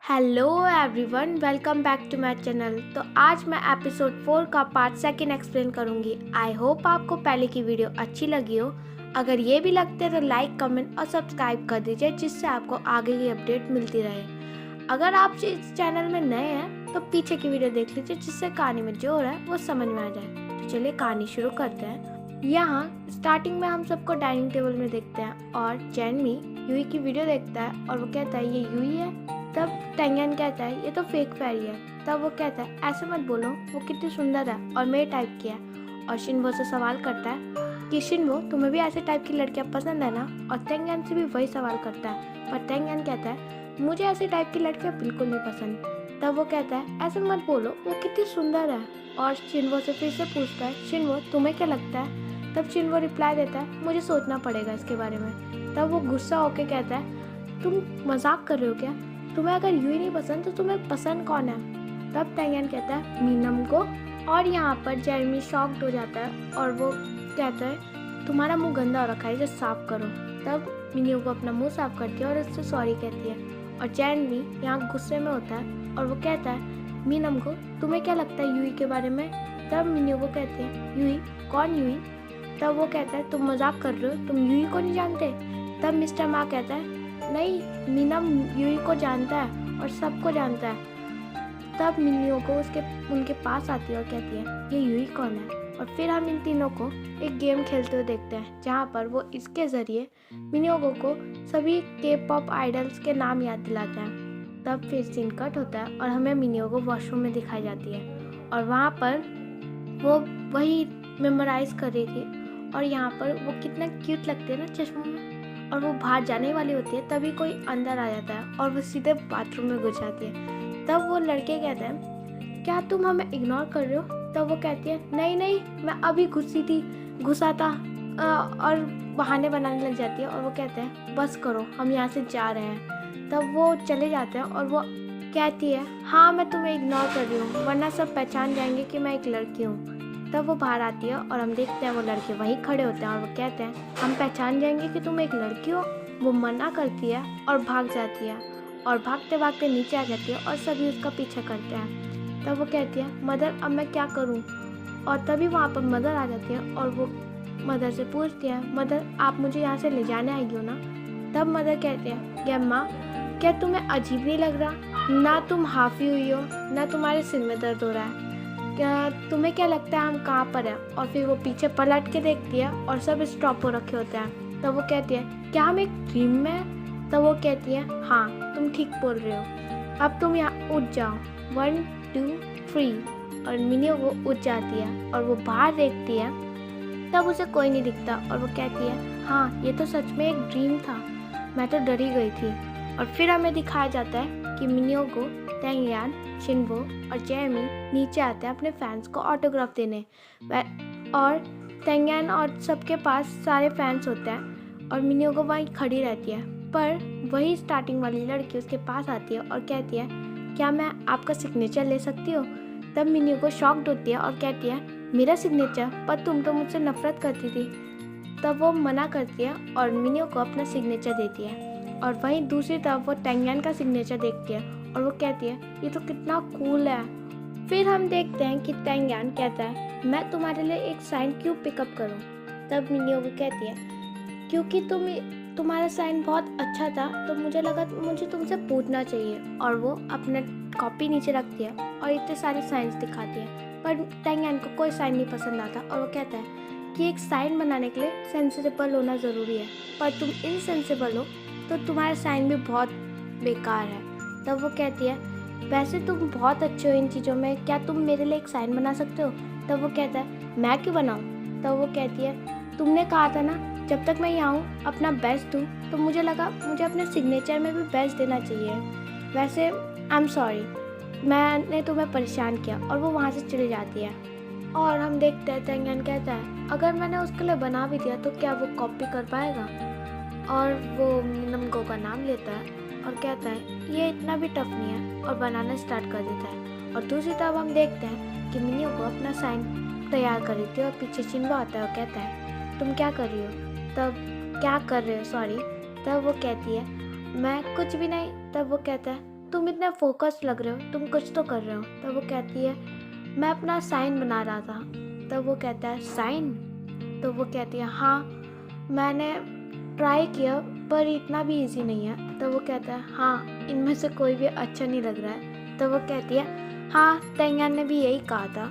Hello everyone, welcome back to my channel. तो आज मैं एपिसोड 4 का पार्ट सेकंड एक्सप्लेन करूंगी। आई होप आपको पहले की वीडियो अच्छी लगी हो। अगर ये भी लगते है तो लाइक, कमेंट और सब्सक्राइब कर दीजिए, जिससे आपको आगे की अपडेट मिलती रहे। अगर आप इस चैनल में नए हैं तो पीछे की वीडियो देख लीजिए, जिससे कहानी में जो हो रहा है वो समझ में आ जाए। तो चलिए कहानी शुरू करते हैं। यहाँ स्टार्टिंग में हम सबको डाइनिंग टेबल में देखते हैं और जैनमी यूई की वीडियो देखता है और वो कहता है ये यूई है। तब टेंगन कहता है ये तो फेक फेरी है। तब वो कहता है ऐसे मत बोलो, वो कितनी सुंदर है और मेरे टाइप की है। और शिनवो से सवाल करता है कि शिनवो तुम्हें भी ऐसे टाइप की लड़कियां पसंद है ना। और टेंगन से भी वही सवाल करता है, पर टेंगन कहता है मुझे ऐसे टाइप की लड़कियां बिल्कुल नहीं पसंद। तब वो कहता है ऐसे मत बोलो, वो कितनी सुंदर है। और शिनवो से फिर से पूछता है शिनवो तुम्हें क्या लगता है। तब शिनवो रिप्लाई देता है मुझे सोचना पड़ेगा इसके बारे में। तब वो गुस्सा होकर कहता है तुम मजाक कर रहे हो क्या, तुम्हें अगर यूई नहीं पसंद तो तुम्हें पसंद कौन है। तब टेंगन कहता है मीनम को। और यहाँ पर जेरेमी शॉक्ड हो जाता है और वो कहता है तुम्हारा मुंह गंदा हो रखा है, इसे साफ करो। तब मिनियो को अपना मुंह साफ करती है और उससे सॉरी कहती है। और जेरेमी यहाँ गुस्से में होता है और वो कहता है मीनम को तुम्हें क्या लगता है यूई के बारे में। तब मिनियो को कहते हैं यूई, कौन यूई। तब वो कहता है तुम मजाक कर रहे हो, तुम यूई को नहीं जानते। तब मिस्टर मा कहता है नहीं, मीनम यूई को जानता है और सबको जानता है। तब मिनियो को उनके पास आती है और कहती है ये यूई कौन है। और फिर हम इन तीनों को एक गेम खेलते हुए देखते हैं, जहाँ पर वो इसके ज़रिए मिनियो को सभी के पॉप आइडल्स के नाम याद दिलाता है। तब फिर सीन कट होता है और हमें मिनियो को वॉशरूम में दिखाई जाती है और वहाँ पर वो वही मेमोराइज कर रही थी। और यहाँ पर वो कितना क्यूट लगती है ना चश्मों में। और वो बाहर जाने वाली होती है तभी कोई अंदर आ जाता है और वो सीधे बाथरूम में घुस जाती है। तब वो लड़के कहते हैं क्या तुम हमें इग्नोर कर रहे हो। तब वो कहती है नहीं नहीं, मैं अभी घुसा था और बहाने बनाने लग जाती है। और वो कहते हैं बस करो, हम यहाँ से जा रहे हैं। तब वो चले जाते हैं और वो कहती है हाँ मैं तुम्हें इग्नोर कर रही हूँ, वरना सब पहचान जाएंगे कि मैं एक लड़की हूँ। तब वो बाहर आती है और हम देखते हैं वो लड़के वहीं खड़े होते हैं और वो कहते हैं हम पहचान जाएंगे कि तुम एक लड़की हो। वो मना करती है और भाग जाती है और भागते भागते नीचे आ जाती है और सभी उसका पीछा करते हैं। तब वो कहती है मदर अब मैं क्या करूं। और तभी वहाँ पर मदर आ जाती है और वो मदर से पूछती है मदर आप मुझे यहाँ से ले जाने आएगी हो ना। तब मदर कहती है गैम्मा क्या तुम्हें अजीब नहीं लग रहा, ना तुम हाफी हुई हो ना तुम्हारे सिर में दर्द हो रहा है, क्या तुम्हें क्या लगता है हम कहाँ पर हैं। और फिर वो पीछे पलट के देखती है और सब स्टॉप हो रखे होते हैं। तब वो कहती है क्या हम एक ड्रीम में हैं। तब वो कहती है हाँ तुम ठीक बोल रहे हो, अब तुम यहाँ उठ जाओ, 1 2 3। और मिनियो वो उठ जाती है और वो बाहर देखती है। तब उसे कोई नहीं दिखता और वो कहती है हाँ ये तो सच में एक ड्रीम था, मैं तो डरी गई थी। और फिर हमें दिखाया जाता है कि मिनियो को टेंगयान, शिनवो और जेरेमी नीचे आते हैं अपने फैंस को ऑटोग्राफ देने। और टेंगयान और सबके पास सारे फैंस होते हैं और मिनियो को वहीं खड़ी रहती है। पर वही स्टार्टिंग वाली लड़की उसके पास आती है और कहती है क्या मैं आपका सिग्नेचर ले सकती हूँ। तब मिनियो को शॉक्ड होती है और कहती है मेरा सिग्नेचर, पर तुम तो मुझसे नफरत करती थी। तब वो मना करती है और मिनियो को अपना सिग्नेचर देती है। और वहीं दूसरी तरफ वो टेंगयान का सिग्नेचर देखती है और वो कहती है ये तो कितना कूल है। फिर हम देखते हैं कि टेंगयान कहता है मैं तुम्हारे लिए एक साइन क्यों पिकअप करूं। तब मिनियो को कहती है क्योंकि तुम्हारा साइन बहुत अच्छा था तो मुझे लगा मुझे तुमसे पूछना चाहिए। और वो अपना कॉपी नीचे रखती है और इतने सारे साइंस दिखाती है। पर टेंगयान को कोई साइन नहीं पसंद आता और वो कहता है कि एक साइन बनाने के लिए सेंसिबल होना ज़रूरी है, पर तुम इनसेंसिबल हो तो तुम्हारा साइन भी बहुत बेकार है। तब वो कहती है वैसे तुम बहुत अच्छे हो इन चीज़ों में, क्या तुम मेरे लिए एक साइन बना सकते हो। तब वो कहता है मैं क्यों बनाऊँ। तब वो कहती है तुमने कहा था ना जब तक मैं यहाँ हूँ अपना बेस्ट दूँ, तो मुझे लगा मुझे अपने सिग्नेचर में भी बेस्ट देना चाहिए। वैसे आई एम सॉरी, मैंने तुम्हें परेशान किया। और वो वहाँ से चली जाती है। और हम देखते हैं टेंगयान कहता है अगर मैंने उसके लिए बना भी दिया तो क्या वो कॉपी कर पाएगा। और वो मिनमगो का नाम लेता है और कहता है ये इतना भी टफ नहीं है और बनाना स्टार्ट कर देता है। और दूसरी तरफ हम देखते हैं कि मिनियो को अपना साइन तैयार कर रही थी और पीछे शिनवो आता है और कहता है तुम क्या कर रही हो। तब क्या कर रहे हो सॉरी। तब वो कहती है मैं कुछ भी नहीं। तब वो कहता है तुम इतने फोकस्ड लग रहे हो, तुम कुछ तो कर रहे हो। तब वो कहती है मैं अपना साइन बना रहा था। तब वो कहता है साइन? तो वो कहती है हाँ, मैंने ट्राई किया पर इतना भी इजी नहीं है। तो वो कहता है हाँ, इनमें से कोई भी अच्छा नहीं लग रहा है। तो वो कहती है हाँ, तेंगान ने भी यही कहा था।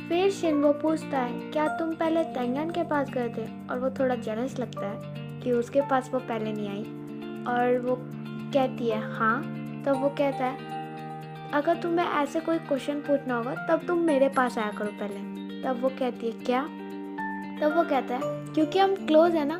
फिर शिनवो पूछता है क्या तुम पहले तेंगान के पास गए थे? और वो थोड़ा जेलस लगता है कि उसके पास वो पहले नहीं आई। और वो कहती है हाँ। तब वो कहता है अगर तुम्हें ऐसे कोई क्वेश्चन पूछना होगा तब तुम मेरे पास आया करो पहले। तब वो कहती है क्या? तब वो कहता है क्योंकि हम क्लोज है ना।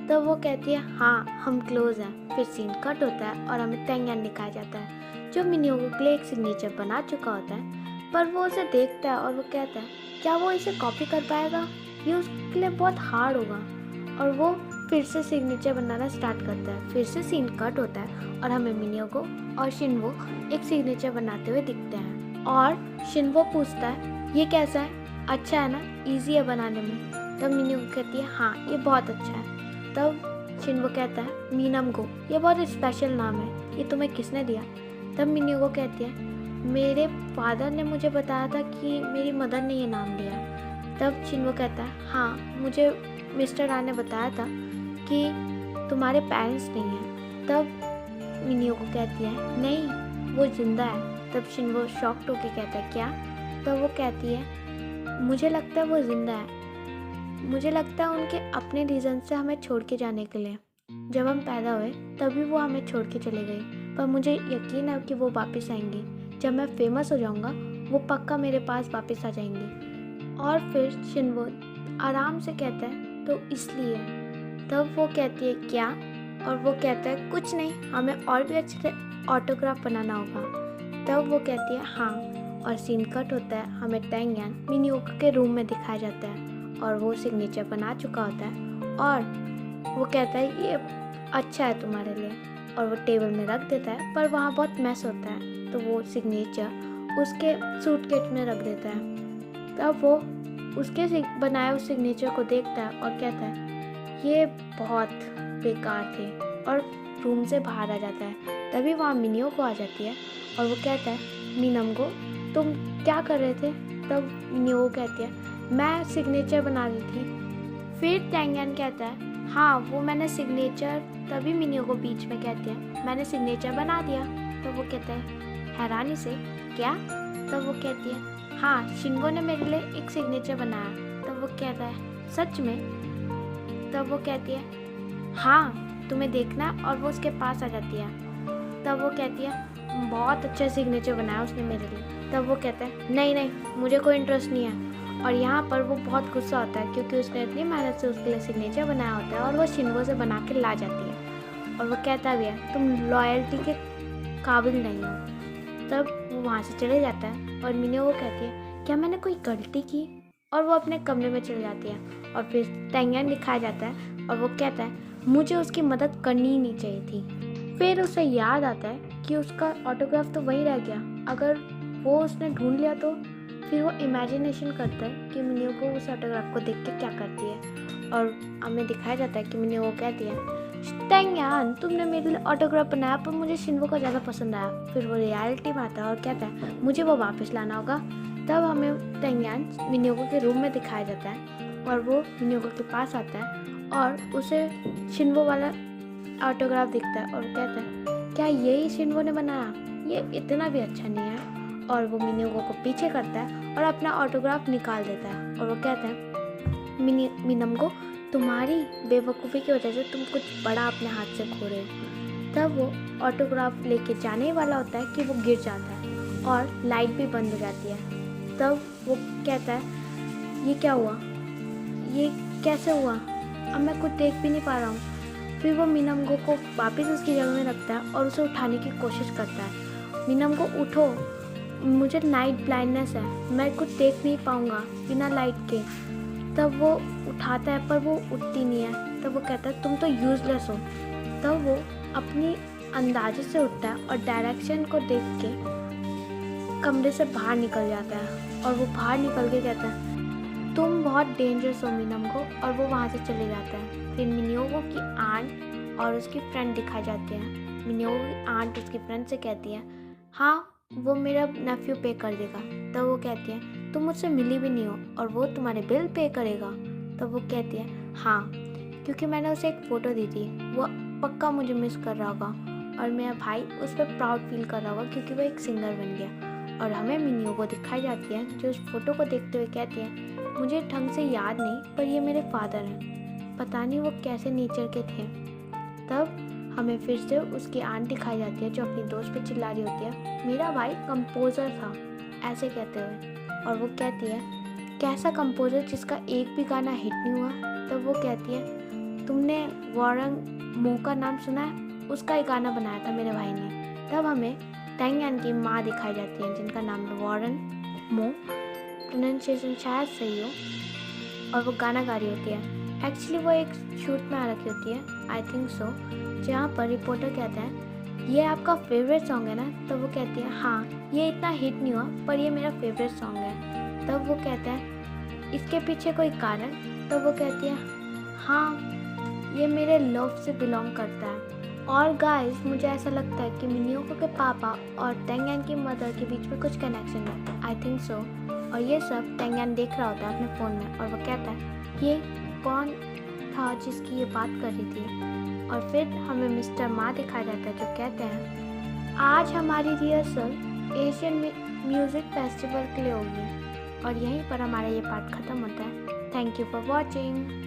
तब वो कहती है हाँ, हम क्लोज हैं। फिर सीन कट होता है और हमें तेंगान दिखाया जाता है जो मिन्योको के लिए एक सिग्नेचर बना चुका होता है। पर वो उसे देखता है और वो कहता है क्या वो इसे कॉपी कर पाएगा? ये उसके लिए बहुत हार्ड होगा। और वो फिर से सिग्नेचर बनाना स्टार्ट करता है। फिर से सीन कट होता है और हमें मिन्योको और शिनवो एक सिग्नेचर बनाते हुए दिखते हैं। और शिनवो पूछता है ये कैसा है, अच्छा है ना, इजी है बनाने में? तब मिन्योको कहती है हाँ, ये बहुत अच्छा है। तब शिनवो कहता है मीनमगो, ये बहुत स्पेशल नाम है, ये तुम्हें किसने दिया? तब मिन्योको कहती है मेरे फादर ने मुझे बताया था कि मेरी मदर ने ये नाम दिया। तब शिनवो कहता है हाँ, मुझे मिस्टर रा ने बताया था कि तुम्हारे पेरेंट्स नहीं हैं। तब मिन्योको कहती है नहीं, वो जिंदा है। तब शिनवो शॉक्ड होकर कहता है क्या? तब वो कहती है मुझे लगता है वो जिंदा है। मुझे लगता है उनके अपने रीज़न से हमें छोड़ के जाने के लिए। जब हम पैदा हुए तभी वो हमें छोड़ के चले गए, पर मुझे यकीन है कि वो वापस आएंगे। जब मैं फेमस हो जाऊंगा वो पक्का मेरे पास वापस आ जाएंगे। और फिर शिनवो आराम से कहता है तो इसलिए। तब वो कहती है क्या? और वो कहता है कुछ नहीं, हमें और भी अच्छे से ऑटोग्राफ बनाना होगा। तब वो कहती है हाँ, और सीन कट होता है। हमें तेंगान मिन्योको के रूम में दिखाया जाता है और वो सिग्नेचर बना चुका होता है। और वो कहता है ये अच्छा है तुम्हारे लिए, और वो टेबल में रख देता है। पर वहाँ बहुत मैस होता है तो वो सिग्नेचर उसके सूटकेस में रख देता है। तब वो उसके बनाए उस सिग्नेचर को देखता है और कहता है ये बहुत बेकार थे, और रूम से बाहर आ जाता है। तभी वहाँ मिन्योको आ जाती है और वो कहता है मीनमगो, तुम क्या कर रहे थे? तब मिन्योको कहती है मैं सिग्नेचर बना रही थी। फिर तेंगान कहता है हाँ, वो मैंने सिग्नेचर। तभी मिन्योको बीच में कहती है मैंने सिग्नेचर बना दिया। तब वो कहता है हैरानी से क्या? तब वो कहती है हाँ, शिनवो ने मेरे लिए एक सिग्नेचर बनाया। तब वो कहता है सच में? तब वो कहती है हाँ, तुम्हें देखना है। और वो उसके पास आ जाती है। तब वो कहती है बहुत अच्छा सिग्नेचर बनाया उसने मेरे लिए। तब वो कहता है नहीं नहीं, मुझे कोई इंटरेस्ट नहीं है। और यहाँ पर वो बहुत गुस्सा होता है क्योंकि उसने इतनी मेहनत से उसके लिए सिग्नेचर बनाया होता है और वो शिनवो से बना के ला जाती है। और वो कहता भी है तुम लॉयल्टी के काबिल नहीं हो। तब वो वहाँ से चले जाता है और मिन्योको कहती है क्या मैंने कोई गलती की? और वो अपने कमरे में चले जाती है। और फिर तेंगान दिखाया जाता है और वो कहता है मुझे उसकी मदद करनी ही नहीं चाहिए थी। फिर उसे याद आता है कि उसका ऑटोग्राफ तो वहीं रह गया। अगर वो उसने ढूंढ लिया तो फिर वो इमेजिनेशन करता है कि मिन्योको उस ऑटोग्राफ को देख के क्या करती है। और हमें दिखाया जाता है कि मिन्योको कहती है तेंगान, तुमने मेरे लिए ऑटोग्राफ बनाया पर मुझे शिनवो का ज़्यादा पसंद आया। फिर वो रियलिटी में आता है और कहता है मुझे वो वापस लाना होगा। तब हमें तेंगान मिन्योको के रूम में दिखाया जाता है और वो मिन्योको के पास आता है और उसे शिनवो वाला ऑटोग्राफ दिखता है और कहता है क्या यही शिनवो ने बनाया? ये इतना भी अच्छा नहीं है। और वो मिन्योको को पीछे करता है और अपना ऑटोग्राफ निकाल देता है और वो कहता है मीनमगो, तुम्हारी बेवकूफ़ी की वजह से तुम कुछ बड़ा अपने हाथ से खो रहे हो। तब वो ऑटोग्राफ लेके जाने वाला होता है कि वो गिर जाता है और लाइट भी बंद हो जाती है। तब वो कहता है ये क्या हुआ, ये कैसे हुआ, अब मैं कुछ देख भी नहीं पा रहा हूँ। फिर वो मीनमगो को वापस उसकी जगह में रखता है और उसे उठाने की कोशिश करता है। मीनमगो उठो, मुझे नाइट ब्लाइंडनेस है, मैं कुछ देख नहीं पाऊँगा बिना लाइट के। तब वो उठाता है पर वो उठती नहीं है। तब वो कहता है तुम तो यूजलेस हो। तब वो अपनी अंदाजे से उठता है और डायरेक्शन को देख के कमरे से बाहर निकल जाता है और वो बाहर निकल के कहता है तुम बहुत डेंजरस हो मीनमगो, और वो वहाँ से चले जाता है। फिर मिन्योको की आंट और उसकी फ्रेंड दिखाई जाते हैं। मिनियो की आंट उसकी फ्रेंड से कहती है हाँ वो मेरा नेफ्यू पे कर देगा। तब वो कहती है तुम मुझसे मिली भी नहीं हो और वो तुम्हारे बिल पे करेगा। तब वो कहती है हाँ क्योंकि मैंने उसे एक फ़ोटो दी थी, वो पक्का मुझे मिस कर रहा होगा और मेरा भाई उस पर प्राउड फील कर रहा होगा क्योंकि वो एक सिंगर बन गया। और हमें मिनियो को दिखाई जाती है जो उस फोटो को देखते हुए कहती है मुझे ढंग से याद नहीं पर ये मेरे फादर हैं, पता नहीं वो कैसे नेचर के थे। तब हमें फिर से उसकी आंट दिखाई जाती है जो अपनी दोस्त पे चिल्ला रही होती है मेरा भाई कंपोज़र था ऐसे कहते हुए। और वो कहती है कैसा कंपोज़र जिसका एक भी गाना हिट नहीं हुआ। तब वो कहती है तुमने वॉरेन मो का नाम सुना है, उसका एक गाना बनाया था मेरे भाई ने। तब हमें टैंग यान की माँ दिखाई जाती है जिनका नाम है वॉरेन मो, प्रोनाउंसिएशन शायद सही हो, और वो गाना गा रही होती है। एक्चुअली वो एक शूट में आ रखी होती है आई थिंक सो, जहाँ पर रिपोर्टर कहता है ये आपका फेवरेट सॉन्ग है ना। तब वो कहती है हाँ ये इतना हिट नहीं हुआ पर ये मेरा फेवरेट सॉन्ग है। तब वो कहता है इसके पीछे कोई कारण। तब वो कहती है हाँ ये मेरे लव से बिलोंग करता है। और गाइस मुझे ऐसा लगता है कि मिनियोको के पापा और टैंग यान की मदर के बीच में कुछ कनेक्शन है आई थिंक सो। और ये सब टैंग यान देख रहा होता है अपने फ़ोन में और वो कहता है ये कौन था जिसकी ये बात कर रही थी। और फिर हमें मिस्टर मा दिखाया जाता है जो कहते हैं आज हमारी रिहर्सल एशियन म्यूज़िक फेस्टिवल के लिए होगी। और यहीं पर हमारा ये पार्ट ख़त्म होता है। Thank you for watching.